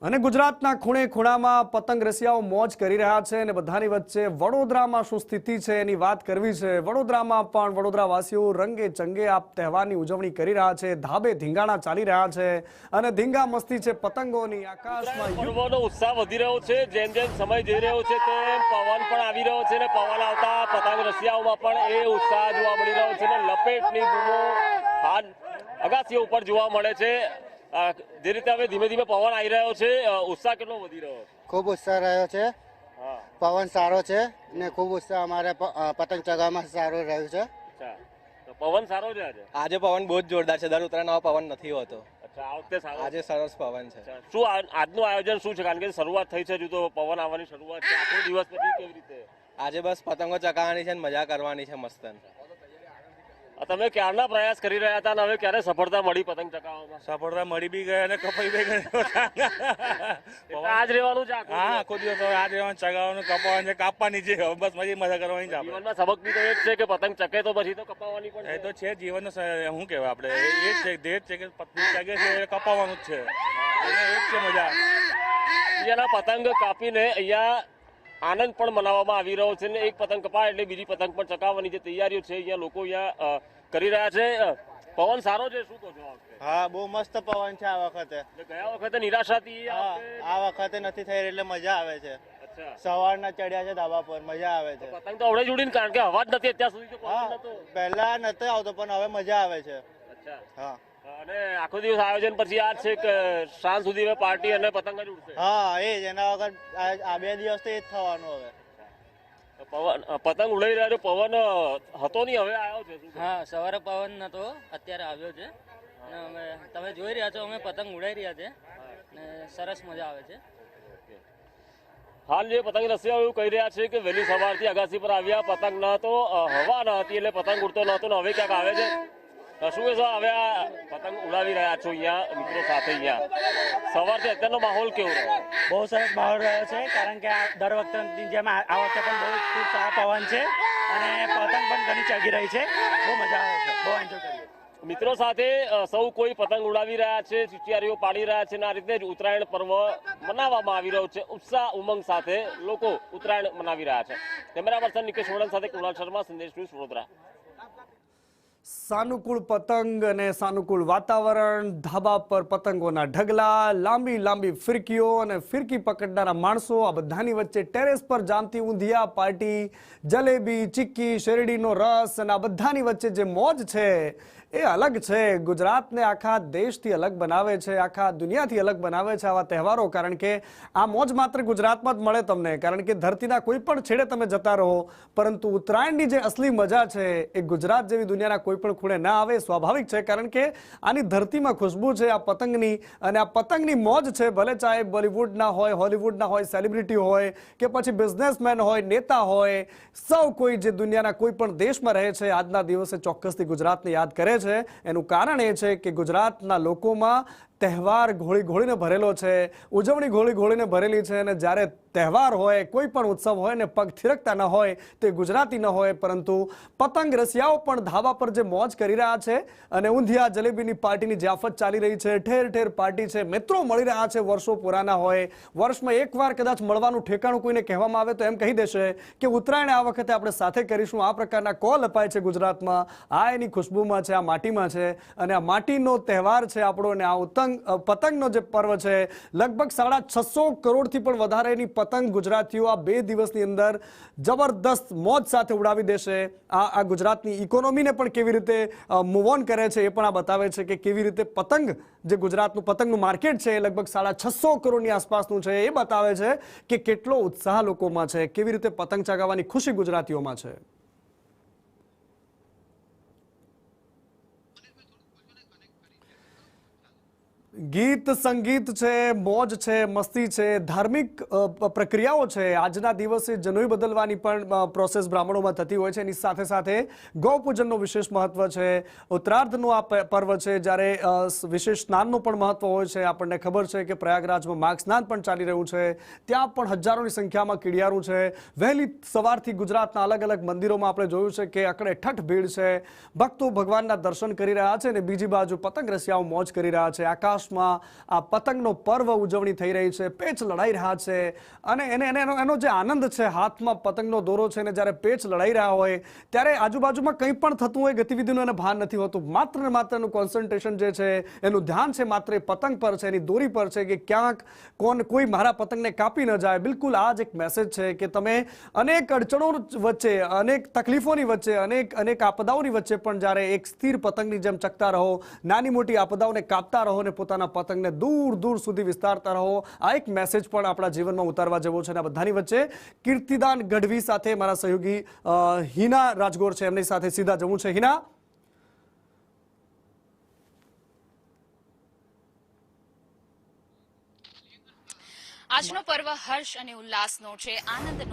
અને ગુજરાતના ખૂણે ખૂણામાં પતંગ રસિયાઓ મોજ કરી રહ્યા છે અને બધાની વચ્ચે વડોદરામાં શું સ્થિતિ છે એની વાત કરવી છે। વડોદરામાં પણ વડોદરાવાસીઓ રંગે ચંગે આ તહેવારની ઉજવણી કરી રહ્યા છે। ધાબે ધીંગાણા ચાલી રહ્યા છે અને ધીંગા મસ્તી છે પતંગોની। આકાશમાં પર્વનો ઉત્સાહ વધી રહ્યો છે। જેમ જેમ સમય જઈ રહ્યો છે તેમ પવન પણ આવી રહ્યો છે અને પવન આવતા પતંગ રસિયાઓમાં પણ એ ઉત્સાહ જોવા મળી રહ્યો છે અને લપેટની બૂમો હાલ અગાસીઓ ઉપર જોવા મળે છે। જે રીતે હવે ધીમે ધીમે પવન આવી રહ્યો છે, ઉત્સાહ કેટલો વધી રહ્યો છે? ખૂબ ઉત્સાહ રહ્યો છે। પવન સારો છે ને ખૂબ ઉત્સાહ અમારે પતંગ ચગાવવામાં સારું રહ્યું છે। તો પવન સારો છે આજે પવન બહુ જ જોરદાર છે। દર ઉત્તરાયણ આવો પવન નથી હોતો। આ વખતે સારો આજે સરસ પવન છે। શું આજનું આયોજન શું છે? કારણ કે શરૂઆત થઈ છે, હજુ તો પવન આવવાની શરૂઆત છે। આખો દિવસ પછી કેવી રીતે? આજે બસ પતંગો ચગાવવાની છે ને મજા કરવાની છે મસ્ત। તમે ક્યારના પ્રયાસ કરી રહ્યા હતા અને હવે ક્યારે સફળતા મળી પતંગ ચગાવવામાં? સફળતા મળી બી ગયા અને કપાઈ બી ગયા। આજ રહેવાનું છે હા, આખો દિવસ હવે આજ રહેવાનું, ચગાવવાનું, કપાવવાનું છે, કાપવાની છે। હવે બસ મજા કરવાની છે આપણે। જીવનમાં સબક બી તો એ જ છે કે પતંગ ચકે તો પછી તો કપાવવાની પણ એ તો છે જીવનનો શું કહેવાય આપણે, એ જ છે ધ્યેય છે કે પતંગ ચગે છે એ કપાવવાનું જ છે। અને એ જ છે મજા। અહીંયાના પતંગ કાપીને અહીંયા આનંદ પણ મનાવવામાં આવી રહ્યો છે ને એક પતંગ કપાય એટલે બીજી પતંગ પણ ચકાવવાની જે તૈયારીઓ છે અહીંયા લોકો અહીંયા કરી રહ્યા છે। પવન સારો છે, શું કહો છો? હા, બહુ મસ્ત પવન છે આ વખતે। ગયા વખતે નિરાશા હતી, આ વખતે નથી થઈ એટલે મજા આવે છે। અચ્છા, સવારના ચડ્યા છે ધાબા પર, મજા આવે છે। પતંગ તો હવડે જોડીને, કારણ કે અવાજ નથી અત્યાર સુધી તો પવન નતો। પહેલા નતો આવતો પણ હવે મજા આવે છે। અચ્છા, હા, અને આખો દિવસ આયોજન પછી આ છે કે સાંજ સુધી પાર્ટી અને પતંગ જ ઉડશે? હા, એ જ એના વગર આ 2 દિવસ તો એ જ થવાનું હવે। પવન પતંગ ઉડાઈ રહ્યા છે, પવન હતો નહીં, હવે આવ્યો છે? હા, સવારે પવન નતો, અત્યારે આવ્યો છે અને અમે તમે જોઈ રહ્યા છો અમે પતંગ ઉડાઈ રહ્યા છે ને સરસ મજા આવે છે। હાલ જે પતંગ રસિયાઓ એવું કહી રહ્યા છે કે વહેલી સવારથી અગાસી પર આવ્યા, પતંગ ન તો હવા ન હતી એટલે પતંગ ઉડતો નહોતો ને હવે ક્યાંક આવે છે। શું કહેશો? હવે આ પતંગ ઉડાવી રહ્યા છો અહીંયા મિત્રો સાથે? અહીંયા સવારથી અત્યારનો માહોલ કેવો રહ્યો? બહુ સરસ માહોલ રહ્યો છે, કારણ કે દર વખતની જેમ આ વખતે પણ બહુ ખૂબ સારા પવન છે અને પતંગ પણ ઘણી ચગી રહી છે। બહુ મજા આવે છે, બહુ એન્જોય કરીએ। મિત્રો સાથે સૌ કોઈ પતંગ ઉડાવી રહ્યા છે, ચિચિયારીઓ પાડી રહ્યા છે અને આ રીતે જ ઉત્તરાયણ પર્વ મનાવવામાં આવી રહ્યો છે। ઉત્સાહ ઉમંગ સાથે લોકો ઉત્તરાયણ મનાવી રહ્યા છે। કેમેરા પર્સન નિકેશ વડન સાથે કુણાલ શર્મા, સંદેશ ન્યૂઝ, વડોદરા। સાનુકૂળ પતંગ અને સાનુકૂળ વાતાવરણ, ધાબા પર પતંગોના ઢગલા, લાંબી લાંબી ફિરકીઓ અને ફિરકી પકડનારા માણસો, આ બધાની વચ્ચે ટેરેસ પર જામતી ઊંધિયા પાર્ટી, જલેબી, ચીક્કી, શેરડીનો રસ અને આ બધાની વચ્ચે જે મોજ છે એ અલગ છે। ગુજરાતને આખા દેશથી અલગ બનાવે છે, આખા દુનિયાથી અલગ બનાવે છે આવા તહેવારો। કારણ કે આ મોજ માત્ર ગુજરાતમાં જ મળે તમને, કારણ કે ધરતીના કોઈ પણ છેડે તમે જતા રહો, પરંતુ ઉત્તરાયણની જે અસલી મજા છે એ ગુજરાત જેવી દુનિયાના કોઈ પણ ખૂણે ના આવે। સ્વાભાવિક છે, કારણ કે આની ધરતીમાં ખુશ્બુ છે આ પતંગની અને આ પતંગની મોજ છે। ભલે ચાહે બોલિવૂડના હોય, હોલિવૂડના હોય, સેલિબ્રિટી હોય કે પછી બિઝનેસમેન હોય, નેતા હોય, સૌ કોઈ જે દુનિયાના કોઈ પણ દેશમાં રહે છે આજના દિવસે ચોક્કસથી ગુજરાતને યાદ કરે છે। એનું કારણ એ છે કે ગુજરાતના લોકોમાં તહેવાર ઘોળી ઘોળીને ભરેલો છે, ઉજવણી ઘોળી ઘોળીને ભરેલી છે અને જ્યારે તહેવાર હોય, કોઈ પણ ઉત્સવ હોય ને પગ થિરકતા ન હોય તે ગુજરાતી ન હોય, પરંતુ પતંગ રસિયાઓ પણ ધાબા પર જે મોજ કરી રહ્યા છે અને ઊંધિયા જલેબીની પાર્ટીની જાફત ચાલી રહી છે। ઠેર ઠેર પાર્ટી છે, મિત્રો મળી રહ્યા છે, વર્ષો પુરાના હોય, વર્ષમાં એકવાર કદાચ મળવાનું ઠેકાણું કોઈને કહેવામાં આવે તો એમ કહી દેશે કે ઉત્તરાયણ આ વખતે આપણે સાથે કરીશું। આ પ્રકારના કોલ અપાય છે ગુજરાતમાં। આ એની ખુશ્બુમાં છે, આ માટીમાં છે અને આ માટીનો તહેવાર છે આપણો। અને આ પતંગનો જે પર્વ છે, લગભગ 650 કરોડથી પણ વધારેની પતંગ ગુજરાતીઓ આ 2 દિવસની અંદર જબરદસ્ત મોજ સાથે ઉડાવી દેશે। આ ગુજરાતની ઇકોનોમીને પણ કેવી રીતે મૂવ ઓન કરે છે એ પણ આ બતાવે છે કે કેવી રીતે પતંગ, જે ગુજરાતનું પતંગનું માર્કેટ છે એ લગભગ 650 કરોડની આસપાસનું છે। એ બતાવે છે કે કેટલો ઉત્સાહ લોકોમાં છે, કેવી રીતે પતંગ ચગાવવાની ખુશી ગુજરાતીઓમાં છે। ગીત સંગીત છે, મોજ છે, મસ્તી છે, ધાર્મિક પ્રક્રિયાઓ છે। આજના દિવસે જનોઈ બદલવાની પણ પ્રોસેસ બ્રાહ્મણોમાં થતી હોય છે। એની સાથે સાથે ગૌપૂજનનો વિશેષ મહત્વ છે। ઉત્તરાર્ધનું આ પર્વ છે, જ્યારે વિશેષ સ્નાનનું પણ મહત્વ હોય છે। આપણને ખબર છે કે પ્રયાગરાજમાં માઘ સ્નાન પણ ચાલી રહ્યું છે, ત્યાં પણ હજારોની સંખ્યામાં કીડિયારું છે। વહેલી સવારથી ગુજરાતના અલગ અલગ મંદિરોમાં આપણે જોયું છે કે અકડેઠઠ ભીડ છે, ભક્તો ભગવાનના દર્શન કરી રહ્યા છે અને બીજી બાજુ પતંગ રસિયાઓ મોજ કરી રહ્યા છે। આકાશ આકાશમાં આ પતંગનો પર્વ ઉજવણી થઈ રહી છે, પેચ લડાઈ રહ્યા છે અને એનો જે આનંદ છે, હાથમાં પતંગનો દોરો છે ને જ્યારે પેચ લડાઈ રહ્યા હોય ત્યારે આજુબાજુમાં કંઈ પણ થતું હોય ગતિવિધિનું એને ભાન નથી હોતું. માત્ર ને માત્ર એનું કોન્સન્ટ્રેશન જે છે, એનું ધ્યાન છે માત્ર એ પતંગ પર છે, એની દોરી પર છે કે ક્યાંક કોઈ મારા પતંગને કાપી ન જાય. બિલકુલ આ જ એક મેસેજ છે કે તમે અનેક અડચણો વચ્ચે, અનેક તકલીફોની વચ્ચે, અનેક આપદાઓની વચ્ચે પણ જ્યારે એક સ્થિર પતંગની જેમ ચકતા રહો, નાની મોટી આપદાઓને કાપતા રહો ને પોતાના પતંગને દૂર દૂર સુધી વિસ્તારતા રહો, આ એક મેસેજ પણ આપણા જીવનમાં ઉતારવા જેવો છે. અને આ બધાની વચ્ચે કીર્તિદાન ગઢવી સાથે મારા સહયોગી હિના રાજગોર છે, એમની સાથે સીધા જવું છે. હિના, આજનો પર્વ હર્ષ અને ઉલ્લાસનો છે, આનંદનો છે.